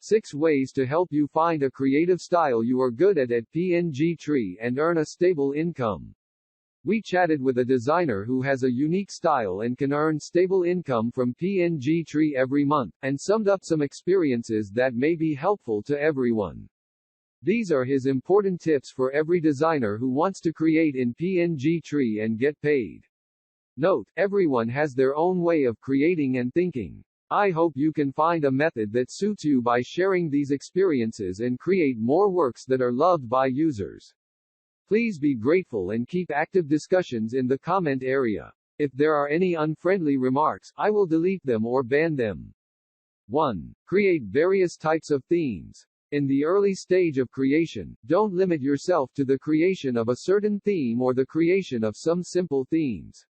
6 ways to help you find a creative style you are good at pngtree and earn a stable income. We chatted with a designer who has a unique style and can earn stable income from pngtree every month, and summed up some experiences that may be helpful to everyone. These are his important tips for every designer who wants to create in pngtree and get paid. Note, everyone has their own way of creating and thinking. I hope you can find a method that suits you by sharing these experiences and create more works that are loved by users. Please be grateful and keep active discussions in the comment area. If there are any unfriendly remarks, I will delete them or ban them. 1. Create various types of themes. In the early stage of creation, don't limit yourself to the creation of a certain theme or the creation of some simple themes.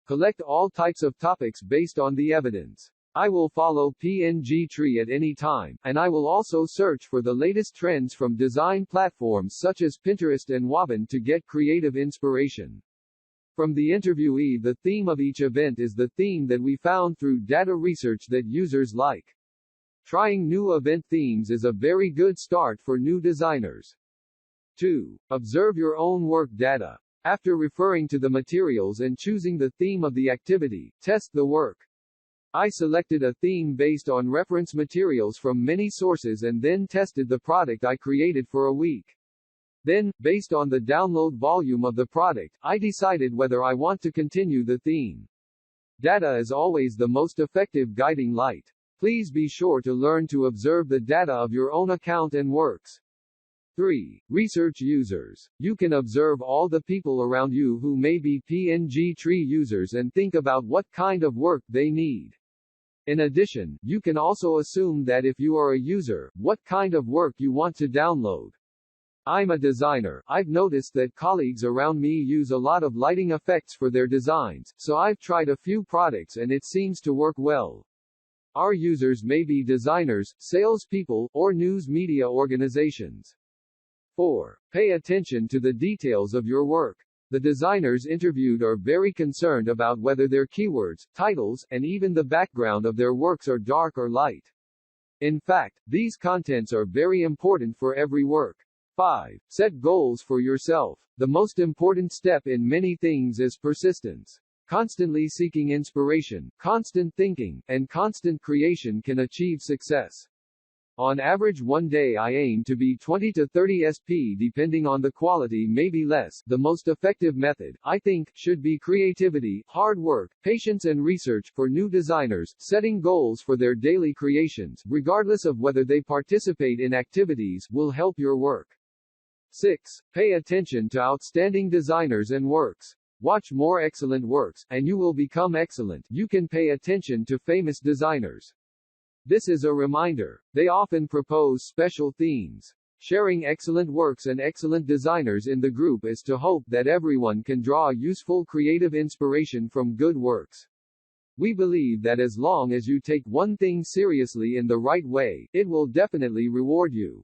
Collect all types of topics based on the evidence. I will follow pngtree at any time, and I will also search for the latest trends from design platforms such as Pinterest and Wabin to get creative inspiration. From the interviewee, the theme of each event is the theme that we found through data research that users like. Trying new event themes is a very good start for new designers. 2. Observe your own work data. After referring to the materials and choosing the theme of the activity, test the work. I selected a theme based on reference materials from many sources and then tested the product I created for a week. Then, based on the download volume of the product, I decided whether I want to continue the theme. Data is always the most effective guiding light. Please be sure to learn to observe the data of your own account and works. 3. Research users. You can observe all the people around you who may be pngtree users and think about what kind of work they need. In addition, you can also assume that if you are a user, what kind of work you want to download. I'm a designer. I've noticed that colleagues around me use a lot of lighting effects for their designs, so I've tried a few products and it seems to work well. Our users may be designers, salespeople, or news media organizations. 4. Pay attention to the details of your work. The designers interviewed are very concerned about whether their keywords, titles, and even the background of their works are dark or light. In fact, these contents are very important for every work. 5. Set goals for yourself. The most important step in many things is persistence. Constantly seeking inspiration, constant thinking, and constant creation can achieve success. On average, one day I aim to be 20 to 30 SP depending on the quality, maybe less. The most effective method, I think, should be creativity, hard work, patience and research. For new designers, setting goals for their daily creations, regardless of whether they participate in activities, will help your work. 6. Pay attention to outstanding designers and works. Watch more excellent works, and you will become excellent. You can pay attention to famous designers. This is a reminder. They often propose special themes. Sharing excellent works and excellent designers in the group is to hope that everyone can draw useful creative inspiration from good works. We believe that as long as you take one thing seriously in the right way, it will definitely reward you.